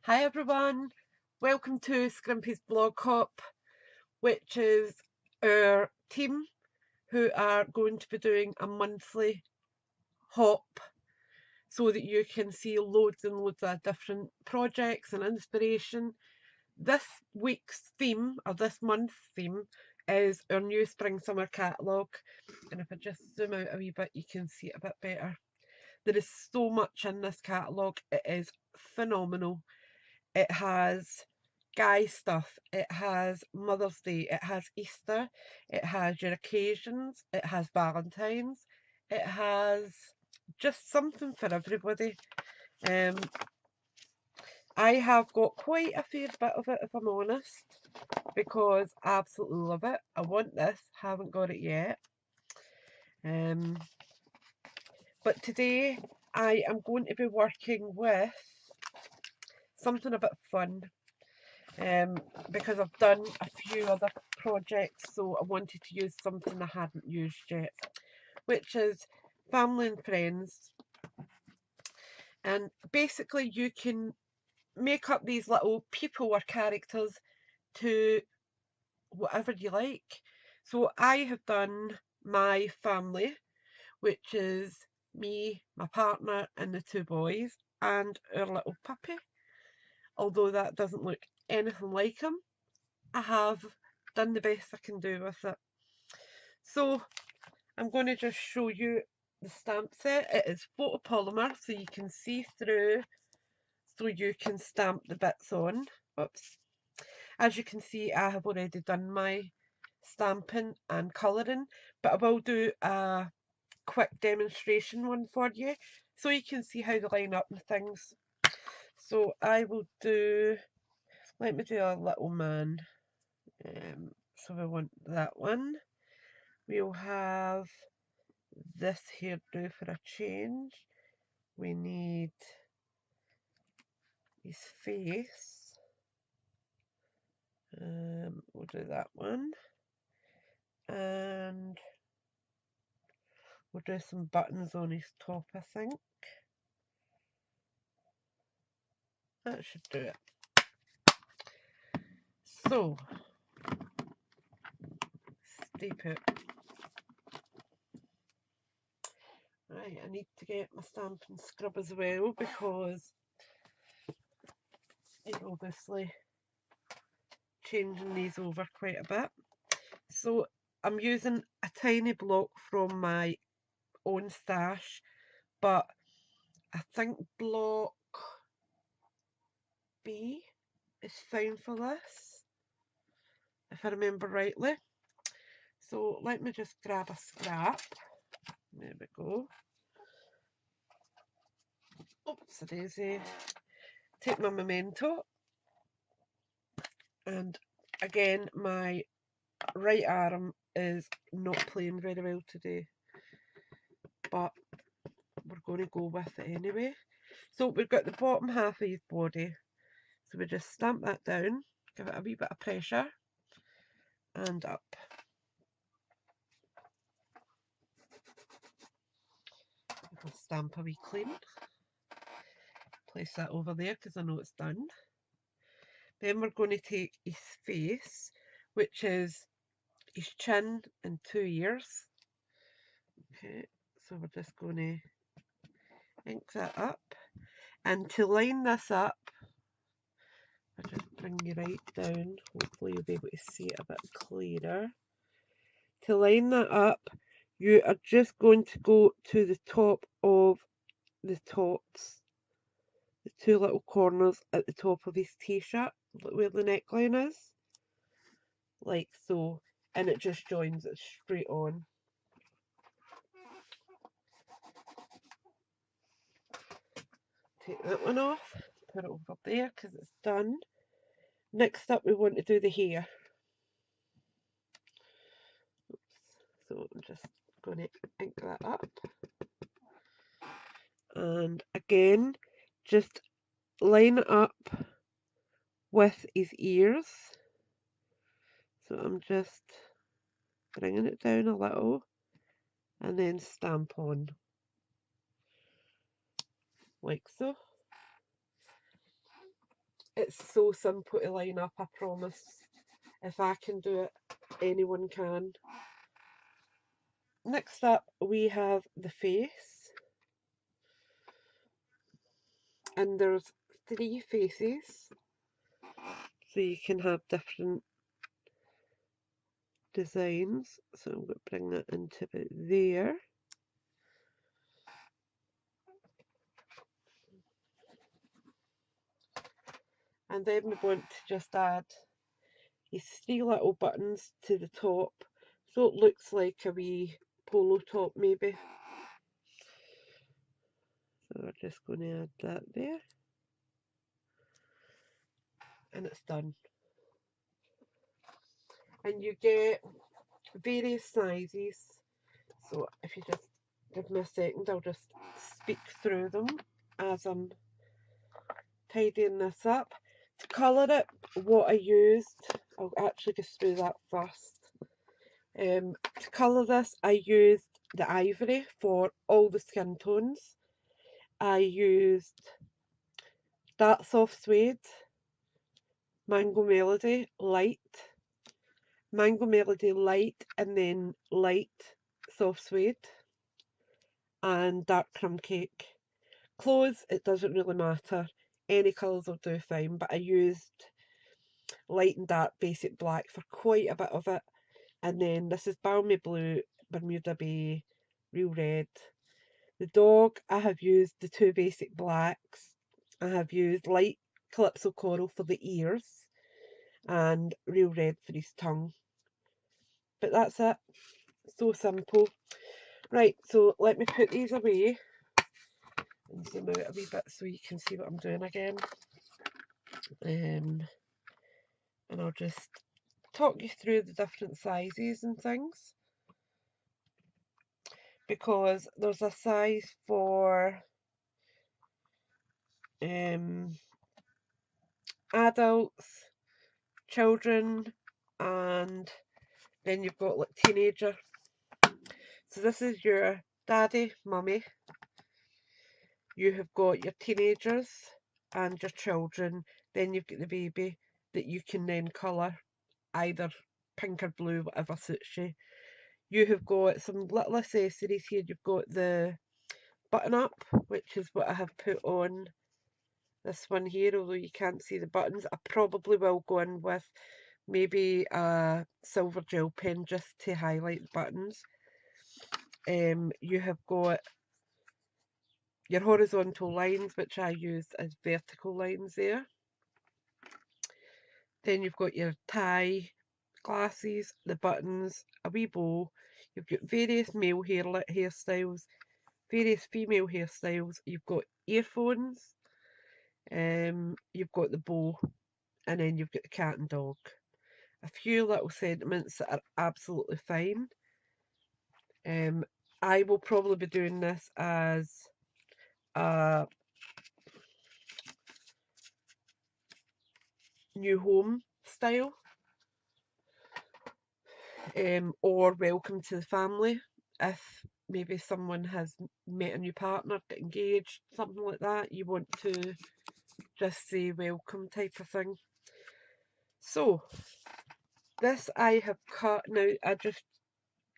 Hi everyone, welcome to Scrimpy's Blog Hop, which is our team who are going to be doing a monthly hop so that you can see loads and loads of different projects and inspiration. This week's theme, or this month's theme, is our new Spring Summer catalogue, and if I just zoom out a wee bit you can see it a bit better. There is so much in this catalogue, it is phenomenal. It has guy stuff, it has Mother's Day, it has Easter, it has your occasions, it has Valentine's, it has just something for everybody. Um, I have got quite a fair bit of it, if I'm honest, because I absolutely love it. I want this, haven't got it yet. But today I am going to be working with something a bit fun. Because I've done a few other projects, so I wanted to use something I hadn't used yet, which is family and friends. And basically you can make up these little people or characters to whatever you like. So I have done my family, which is me, my partner and the two boys and our little puppy. Although that doesn't look anything like him, I have done the best I can do with it. So I'm going to just show you the stamp set. It is photopolymer, so you can see through, so you can stamp the bits on. Oops. As you can see, I have already done my stamping and colouring, but I will do a quick demonstration one for you so you can see how they line up and things. So I will do, let me do a little man. So we want that one. We'll have this here do for a change. We need his face. We'll do that one. And we'll do some buttons on his top, I think. That should do it. So, stay put. Right, I need to get my stamping scrub as well because it's obviously changing these over quite a bit. So I'm using a tiny block from my own stash, but I think block B is fine for this, if I remember rightly. So let me just grab a scrap. There we go. Oops, a daisy. Take my memento. And again, my right arm is not playing very well today, but we're going to go with it anyway. So we've got the bottom half of his body. So we just stamp that down, give it a wee bit of pressure, and up. I'll stamp a wee clean. Place that over there because I know it's done. Then we're going to take his face, which is his chin and 2 ears. Okay, so we're just going to ink that up. And to line this up, I'll just bring you right down. Hopefully you'll be able to see it a bit clearer. To line that up, you are just going to go to the top of the tops, the two little corners at the top of his t-shirt, where the neckline is, like so, and it just joins it straight on. Take that one off, put it over there because it's done. Next up we want to do the hair. So I'm just going to ink that up. And again, just line it up with his ears. So I'm just bringing it down a little and then stamp on, like so. It's so simple to line up, I promise. If I can do it, anyone can. Next up, we have the face. And there's 3 faces. So you can have different designs. So I'm going to bring that into about there. And then we want to just add these 3 little buttons to the top, so it looks like a wee polo top maybe. So we're just going to add that there. And it's done. And you get various sizes. So if you just give me a second, I'll just speak through them as I'm tidying this up. To colour it, what I used, I'll actually go through that first. To colour this, I used the ivory for all the skin tones. I used That Soft Suede, Mango Melody Light, Mango Melody Light, and then Light Soft Suede, and Dark Crumb Cake. Clothes, it doesn't really matter. Any colours will do fine, but I used light and dark basic black for quite a bit of it. And then this is Balmy Blue, Bermuda Bay, Real Red. The dog, I have used the 2 basic blacks. I have used light Calypso Coral for the ears and Real Red for his tongue. But that's it. So simple. Right, so let me put these away and zoom out a wee bit so you can see what I'm doing again. And I'll just talk you through the different sizes and things, because there's a size for adults, children, and then you've got like teenager. So this is your daddy, mummy. You have got your teenagers and your children. Then you've got the baby that you can then colour either pink or blue, whatever suits you. You have got some little accessories here. You've got the button up, which is what I have put on this one here, although you can't see the buttons. I probably will go in with maybe a silver gel pen just to highlight the buttons. You have got your horizontal lines, which I use as vertical lines there. Then you've got your tie, glasses, the buttons, a wee bow. You've got various male hairstyles, various female hairstyles. You've got earphones, you've got the bow, and then you've got the cat and dog. A few little sentiments that are absolutely fine. I will probably be doing this as a new home style, or welcome to the family, if maybe someone has met a new partner, got engaged, something like that, you want to just say welcome type of thing. So this I have cut. Now I just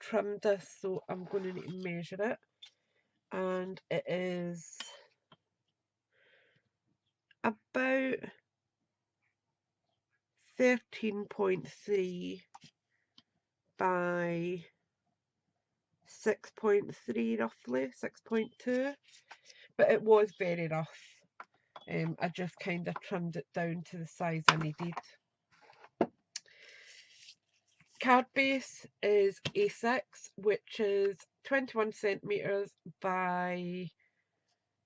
trimmed this, so I'm going to need to measure it, and it is about 13.3 by 6.3 roughly, 6.2, but it was very rough. I just kind of trimmed it down to the size I needed. Card base is A6, which is 21 centimetres by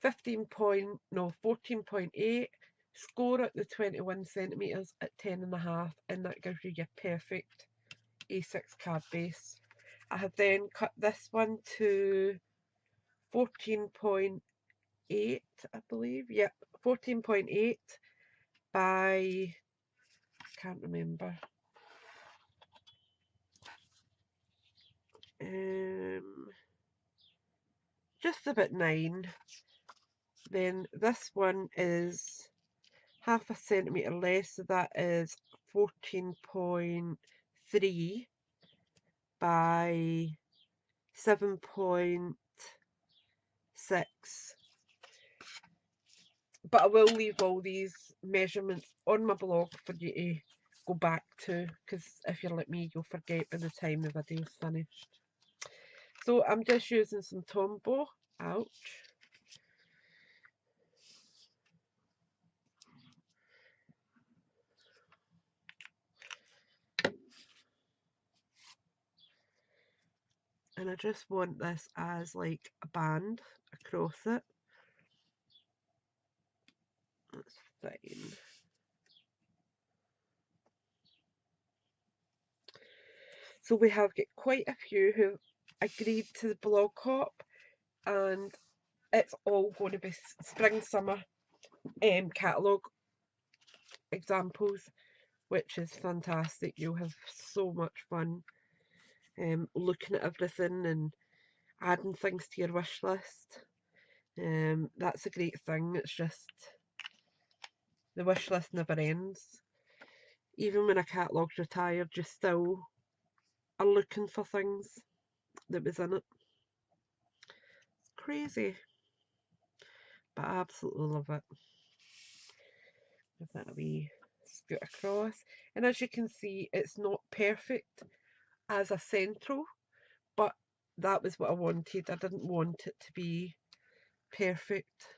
14.8. Score at the 21 centimetres at 10.5, and that gives you your perfect A6 card base. I have then cut this one to 14.8, I believe. Yep, 14.8 by, can't remember. Just about 9. Then this one is half a centimetre less, so that is 14.3 by 7.6. But I will leave all these measurements on my blog for you to go back to, because if you're like me, you'll forget by the time the video's finished. So I'm just using some Tombow. Ouch. And I just want this as like a band across it. That's fine. So we have got quite a few who agreed to the blog hop, and it's all going to be spring summer catalogue examples, which is fantastic. You'll have so much fun looking at everything and adding things to your wish list. That's a great thing. It's just the wish list never ends. Even when a catalogue's retired, you still are looking for things that was in it. It's crazy, but I absolutely love it. Give that a wee scoot across, and as you can see, it's not perfect as a central, but that was what I wanted. I didn't want it to be perfect.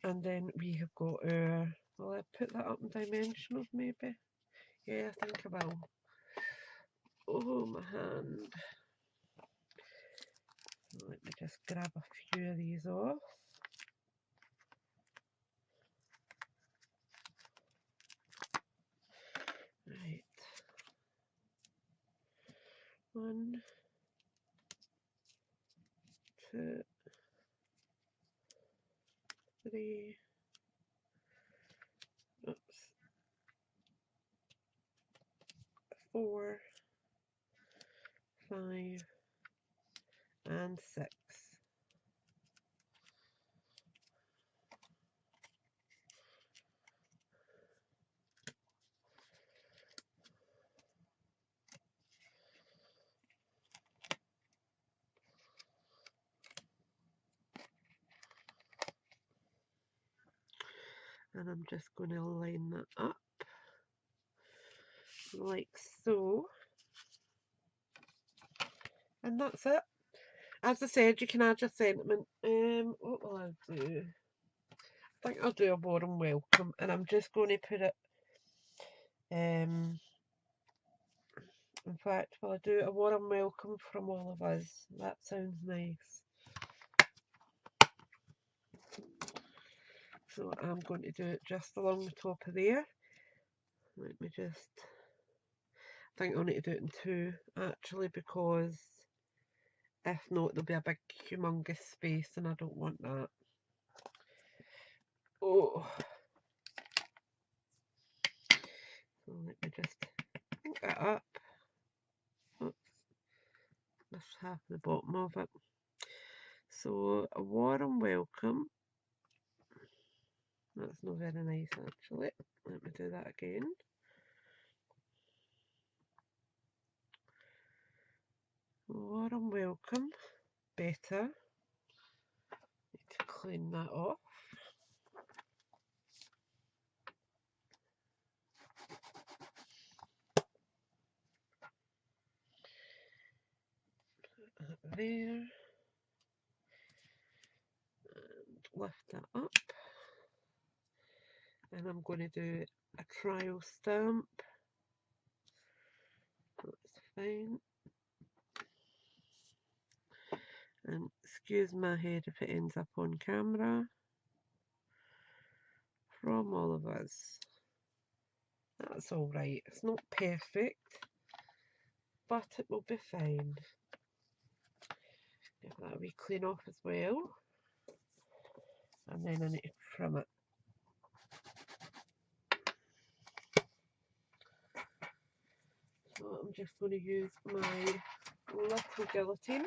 And then we have got our, will I put that up in dimensionals maybe? Yeah, I think I will. Oh, my hand. Let me just grab a few of these off. Right. 1, 2, 3. Oops. 4, 5, and 6. And I'm just going to line that up like so. And that's it. As I said, you can add your sentiment. What will I do? I think I'll do a warm welcome, and I'm just going to put it. In fact, will I do a warm welcome from all of us? That sounds nice. So I'm going to do it just along the top of there. Let me just. I think I'll need to do it in 2 actually, because if not, there'll be a big humongous space, and I don't want that. Oh. So let me just ink that up. Oops. That's half the bottom of it. So a warm welcome. That's not very nice actually. Let me do that again. Warm welcome. Better. Need to clean that off. Put that there. And lift that up. And I'm going to do a trial stamp. That's fine. And excuse my head if it ends up on camera. From all of us. That's alright. It's not perfect, but it will be fine. Give that a wee clean off as well. And then I need to trim it. So I'm just going to use my little guillotine.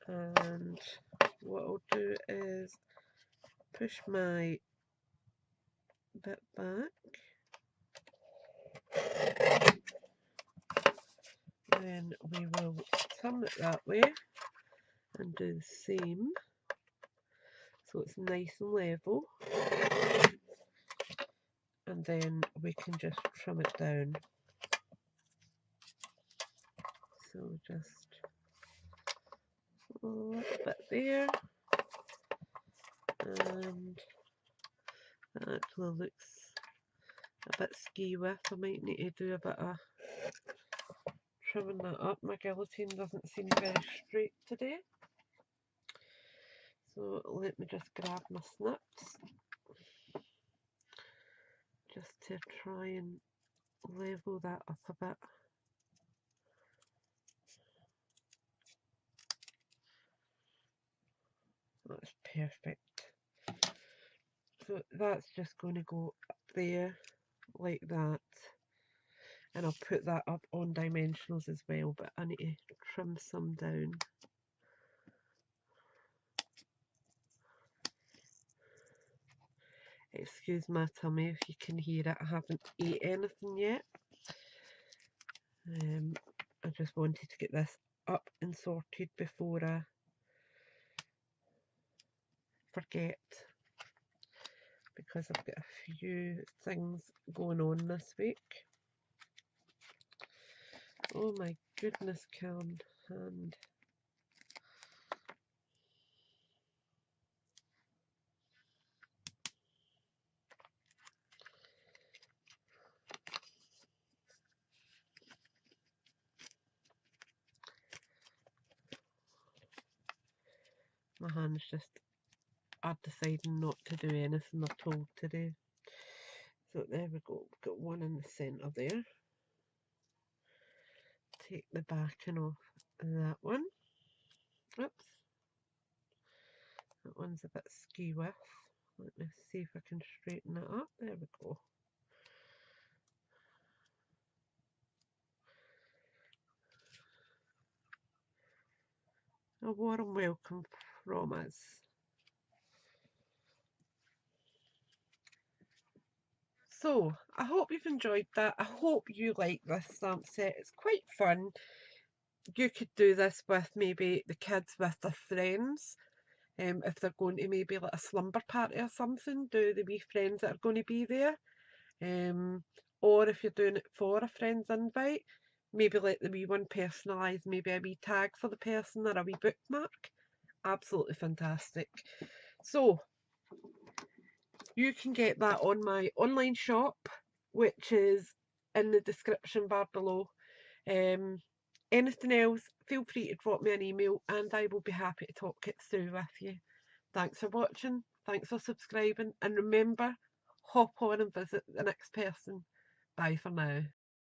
And what I'll do is push my bit back, then we will turn it that way and do the same so it's nice and level, and then we can just trim it down. So just a little bit there, and that actually looks a bit skewy. I might need to do a bit of trimming that up. My guillotine doesn't seem very straight today. So let me just grab my snips just to try and level that up a bit. That's perfect. So that's just going to go up there like that, and I'll put that up on dimensionals as well, but I need to trim some down. Excuse my tummy if you can hear it, I haven't ate anything yet. I just wanted to get this up and sorted before I forget, because I've got a few things going on this week. Oh my goodness, Karen hand. My hand's just, I've decided not to do anything at all today. So there we go, we've got one in the centre there. Take the backing off that one. Oops. That one's a bit skewy. Let me see if I can straighten it up. There we go. A warm welcome from us. So, I hope you've enjoyed that. I hope you like this stamp set. It's quite fun. You could do this with maybe the kids with their friends. If they're going to maybe like a slumber party or something, do the wee friends that are going to be there. Or if you're doing it for a friend's invite, maybe let the wee one personalise maybe a wee tag for the person or a wee bookmark. Absolutely fantastic. So you can get that on my online shop, which is in the description bar below. Anything else, feel free to drop me an email and I will be happy to talk it through with you. Thanks for watching, thanks for subscribing, and remember, hop on and visit the next person. Bye for now.